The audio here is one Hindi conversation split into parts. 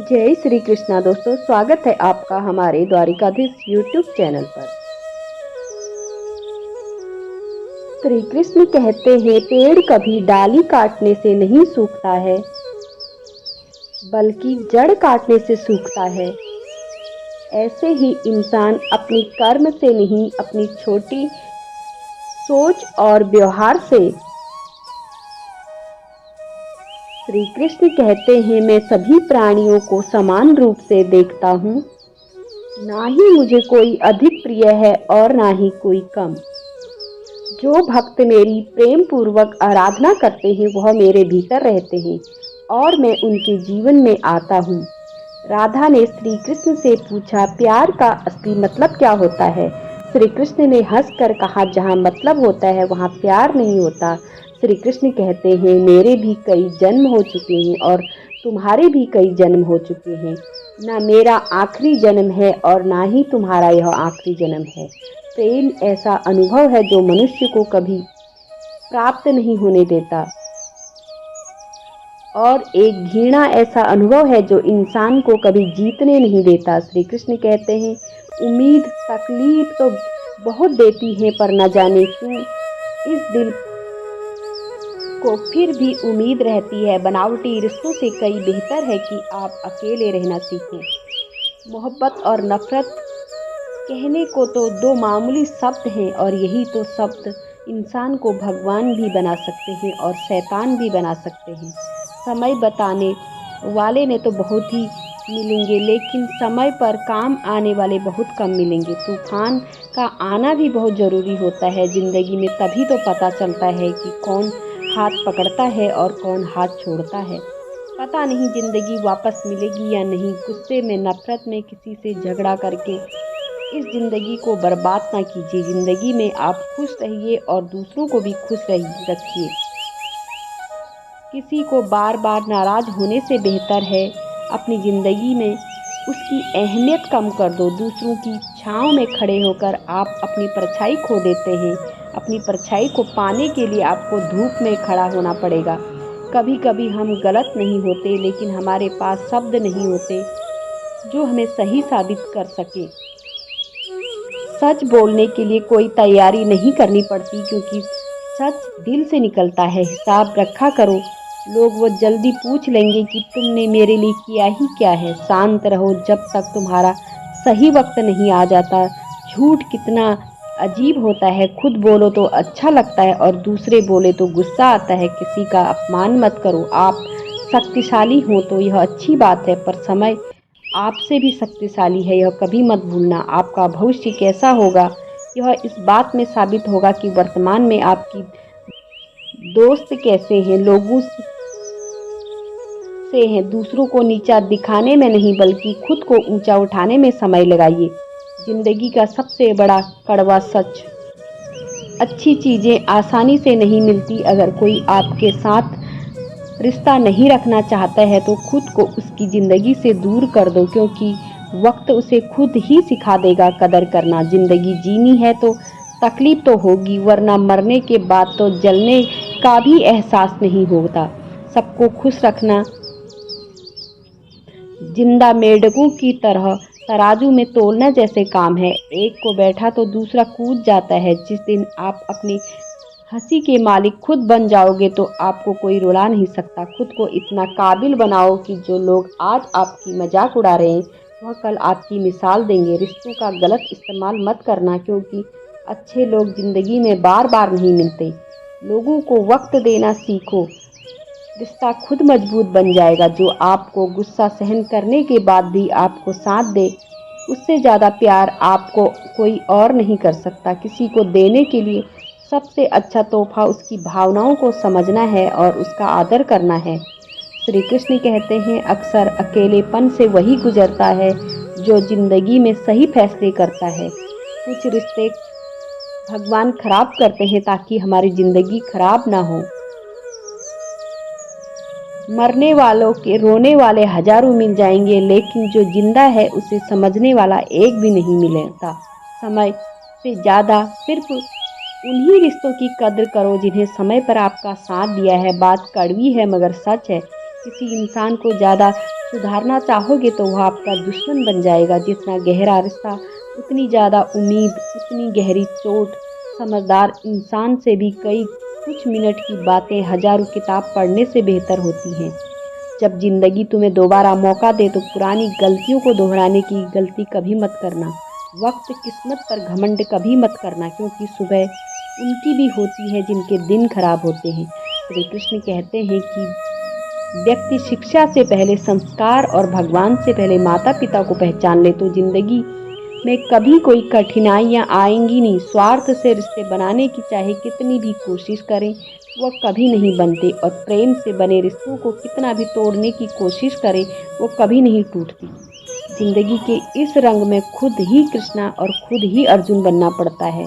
जय श्री कृष्णा दोस्तों, स्वागत है आपका हमारे द्वारिकाधीश यूट्यूब चैनल पर। श्री कृष्ण कहते हैं पेड़ कभी डाली काटने से नहीं सूखता है, बल्कि जड़ काटने से सूखता है। ऐसे ही इंसान अपनी कर्म से नहीं, अपनी छोटी सोच और व्यवहार से। श्री कृष्ण कहते हैं मैं सभी प्राणियों को समान रूप से देखता हूँ, ना ही मुझे कोई अधिक प्रिय है और ना ही कोई कम। जो भक्त मेरी प्रेम पूर्वक आराधना करते हैं वह मेरे भीतर रहते हैं और मैं उनके जीवन में आता हूँ। राधा ने श्री कृष्ण से पूछा, प्यार का असली मतलब क्या होता है? श्री कृष्ण ने हंसकर कहा, जहाँ मतलब होता है वहाँ प्यार नहीं होता। श्री कृष्ण कहते हैं मेरे भी कई जन्म हो चुके हैं और तुम्हारे भी कई जन्म हो चुके हैं। ना मेरा आखिरी जन्म है और ना ही तुम्हारा यह आखिरी जन्म है। प्रेम ऐसा अनुभव है जो मनुष्य को कभी प्राप्त नहीं होने देता, और एक घृणा ऐसा अनुभव है जो इंसान को कभी जीतने नहीं देता। श्री कृष्ण कहते हैं उम्मीद तकलीफ तो बहुत देती है, पर न जाने क्यों इस दिल को फिर भी उम्मीद रहती है। बनावटी रिश्तों से कई बेहतर है कि आप अकेले रहना सीखें। मोहब्बत और नफरत कहने को तो दो मामूली शब्द हैं, और यही तो शब्द इंसान को भगवान भी बना सकते हैं और शैतान भी बना सकते हैं। समय बताने वाले ने तो बहुत ही मिलेंगे, लेकिन समय पर काम आने वाले बहुत कम मिलेंगे। तूफान का आना भी बहुत ज़रूरी होता है ज़िंदगी में, तभी तो पता चलता है कि कौन हाथ पकड़ता है और कौन हाथ छोड़ता है। पता नहीं ज़िंदगी वापस मिलेगी या नहीं। गुस्से में, नफरत में, किसी से झगड़ा करके इस ज़िंदगी को बर्बाद ना कीजिए। ज़िंदगी में आप खुश रहिए और दूसरों को भी खुश रखिए। किसी को बार बार नाराज़ होने से बेहतर है अपनी ज़िंदगी में उसकी अहमियत कम कर दो। दूसरों की छाँव में खड़े होकर आप अपनी परछाई खो देते हैं। अपनी परछाई को पाने के लिए आपको धूप में खड़ा होना पड़ेगा। कभी कभी हम गलत नहीं होते, लेकिन हमारे पास शब्द नहीं होते जो हमें सही साबित कर सके। सच बोलने के लिए कोई तैयारी नहीं करनी पड़ती, क्योंकि सच दिल से निकलता है। हिसाब रखा करो, लोग वो जल्दी पूछ लेंगे कि तुमने मेरे लिए किया ही क्या है। शांत रहो जब तक तुम्हारा सही वक्त नहीं आ जाता। झूठ कितना अजीब होता है, खुद बोलो तो अच्छा लगता है और दूसरे बोले तो गुस्सा आता है। किसी का अपमान मत करो। आप शक्तिशाली हो तो यह अच्छी बात है, पर समय आपसे भी शक्तिशाली है, यह कभी मत भूलना। आपका भविष्य कैसा होगा यह इस बात में साबित होगा कि वर्तमान में आपकी दोस्त कैसे हैं, लोगों से हैं। दूसरों को नीचा दिखाने में नहीं, बल्कि खुद को ऊंचा उठाने में समय लगाइए। जिंदगी का सबसे बड़ा कड़वा सच, अच्छी चीजें आसानी से नहीं मिलती। अगर कोई आपके साथ रिश्ता नहीं रखना चाहता है तो खुद को उसकी ज़िंदगी से दूर कर दो, क्योंकि वक्त उसे खुद ही सिखा देगा कदर करना। ज़िंदगी जीनी है तो तकलीफ तो होगी, वरना मरने के बाद तो जलने का भी एहसास नहीं होता। सबको खुश रखना जिंदा मेंढकों की तरह तराजू में तोलना जैसे काम है। एक को बैठा तो दूसरा कूद जाता है। जिस दिन आप अपनी हंसी के मालिक खुद बन जाओगे तो आपको कोई रुला नहीं सकता। खुद को इतना काबिल बनाओ कि जो लोग आज आपकी मजाक उड़ा रहे हैं वह कल आपकी मिसाल देंगे। रिश्तों का गलत इस्तेमाल मत करना, क्योंकि अच्छे लोग जिंदगी में बार बार नहीं मिलते। लोगों को वक्त देना सीखो, रिश्ता खुद मजबूत बन जाएगा। जो आपको गुस्सा सहन करने के बाद भी आपको साथ दे, उससे ज़्यादा प्यार आपको कोई और नहीं कर सकता। किसी को देने के लिए सबसे अच्छा तोहफा उसकी भावनाओं को समझना है और उसका आदर करना है। श्री कृष्ण कहते हैं अक्सर अकेलेपन से वही गुजरता है जो जिंदगी में सही फैसले करता है। कुछ रिश्ते भगवान खराब करते हैं ताकि हमारी जिंदगी खराब ना हो। मरने वालों के रोने वाले हजारों मिल जाएंगे, लेकिन जो जिंदा है उसे समझने वाला एक भी नहीं मिलेगा। समय से ज़्यादा सिर्फ उन्हीं रिश्तों की कद्र करो जिन्हें समय पर आपका साथ दिया है। बात कड़वी है मगर सच है। किसी इंसान को ज़्यादा सुधारना चाहोगे तो वह आपका दुश्मन बन जाएगा। जितना गहरा रिश्ता उतनी ज़्यादा उम्मीद, उतनी गहरी चोट। समझदार इंसान से भी कई कुछ मिनट की बातें हजारों किताब पढ़ने से बेहतर होती हैं। जब ज़िंदगी तुम्हें दोबारा मौका दे तो पुरानी गलतियों को दोहराने की गलती कभी मत करना। वक्त किस्मत पर घमंड कभी मत करना, क्योंकि सुबह उनकी भी होती है जिनके दिन खराब होते हैं। श्री कृष्ण कहते हैं कि व्यक्ति शिक्षा से पहले संस्कार और भगवान से पहले माता पिता को पहचान ले तो जिंदगी में कभी कोई कठिनाइयाँ आएंगी नहीं। स्वार्थ से रिश्ते बनाने की चाहे कितनी भी कोशिश करें वह कभी नहीं बनते, और प्रेम से बने रिश्तों को कितना भी तोड़ने की कोशिश करें वो कभी नहीं टूटती। जिंदगी के इस रंग में खुद ही कृष्णा और खुद ही अर्जुन बनना पड़ता है।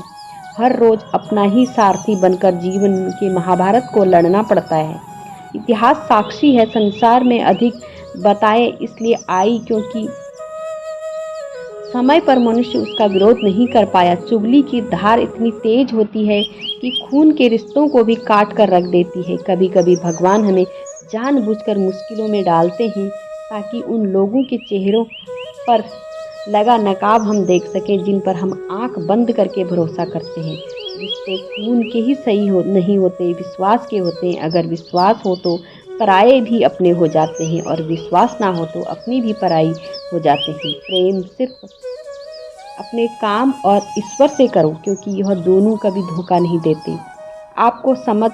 हर रोज अपना ही सारथी बनकर जीवन के महाभारत को लड़ना पड़ता है। इतिहास साक्षी है, संसार में अधिक बताए इसलिए आई क्योंकि समय पर मनुष्य उसका विरोध नहीं कर पाया। चुगली की धार इतनी तेज होती है कि खून के रिश्तों को भी काट कर रख देती है। कभी कभी भगवान हमें जानबूझकर मुश्किलों में डालते हैं ताकि उन लोगों के चेहरों पर लगा नकाब हम देख सकें जिन पर हम आंख बंद करके भरोसा करते हैं। रिश्ते खून के ही सही नहीं होते, विश्वास के होते हैं। अगर विश्वास हो तो पराये भी अपने हो जाते हैं, और विश्वास ना हो तो अपनी भी पराई हो जाते हैं। प्रेम सिर्फ अपने काम और ईश्वर से करो, क्योंकि यह दोनों कभी धोखा नहीं देते। आपको समझ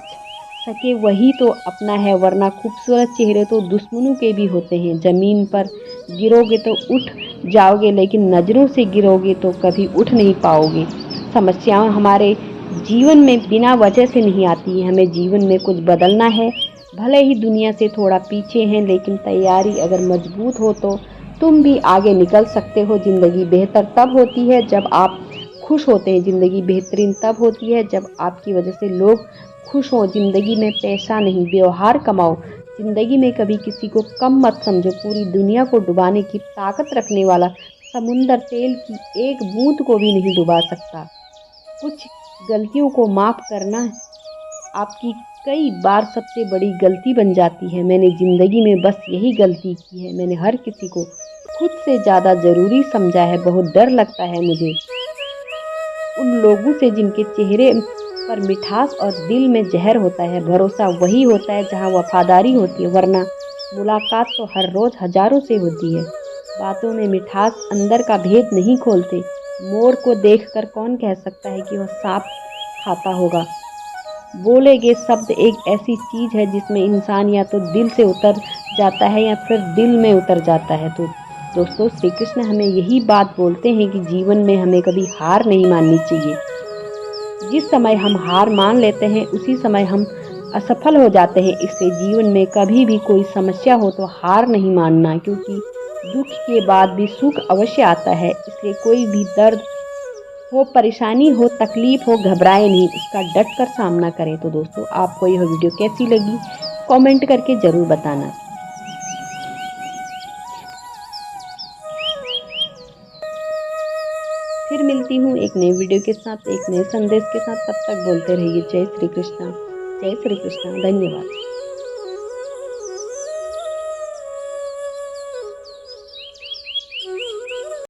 सके वही तो अपना है, वरना खूबसूरत चेहरे तो दुश्मनों के भी होते हैं। ज़मीन पर गिरोगे तो उठ जाओगे, लेकिन नज़रों से गिरोगे तो कभी उठ नहीं पाओगे। समस्याएं हमारे जीवन में बिना वजह से नहीं आती हैं। हमें जीवन में कुछ बदलना है, भले ही दुनिया से थोड़ा पीछे हैं, लेकिन तैयारी अगर मजबूत हो तो तुम भी आगे निकल सकते हो। ज़िंदगी बेहतर तब होती है जब आप खुश होते हैं। ज़िंदगी बेहतरीन तब होती है जब आपकी वजह से लोग खुश हो। ज़िंदगी में पैसा नहीं व्यवहार कमाओ। ज़िंदगी में कभी किसी को कम मत समझो। पूरी दुनिया को डुबाने की ताकत रखने वाला समुंदर तेल की एक बूंद को भी नहीं डुबा सकता। कुछ गलतियों को माफ़ करना आपकी कई बार सबसे बड़ी गलती बन जाती है। मैंने ज़िंदगी में बस यही गलती की है, मैंने हर किसी को खुद से ज़्यादा ज़रूरी समझा है। बहुत डर लगता है मुझे उन लोगों से जिनके चेहरे पर मिठास और दिल में जहर होता है। भरोसा वही होता है जहाँ वफादारी होती है, वरना मुलाकात तो हर रोज़ हजारों से होती है। बातों में मिठास अंदर का भेद नहीं खोलते। मोर को देखकर कौन कह सकता है कि वह सांप खाता होगा। बोले गए शब्द एक ऐसी चीज़ है जिसमें इंसान या तो दिल से उतर जाता है या फिर दिल में उतर जाता है। तो दोस्तों, श्री कृष्ण हमें यही बात बोलते हैं कि जीवन में हमें कभी हार नहीं माननी चाहिए। जिस समय हम हार मान लेते हैं उसी समय हम असफल हो जाते हैं। इससे जीवन में कभी भी कोई समस्या हो तो हार नहीं मानना, क्योंकि दुख के बाद भी सुख अवश्य आता है। इसलिए कोई भी दर्द हो, परेशानी हो, तकलीफ हो, घबराए नहीं, उसका डट कर सामना करें। तो दोस्तों, आपको यह वीडियो कैसी लगी कमेंट करके ज़रूर बताना। फिर मिलती हूँ एक नए वीडियो के साथ, एक नए संदेश के साथ। तब तक बोलते रहिए जय श्री कृष्णा, जय श्री कृष्णा। धन्यवाद।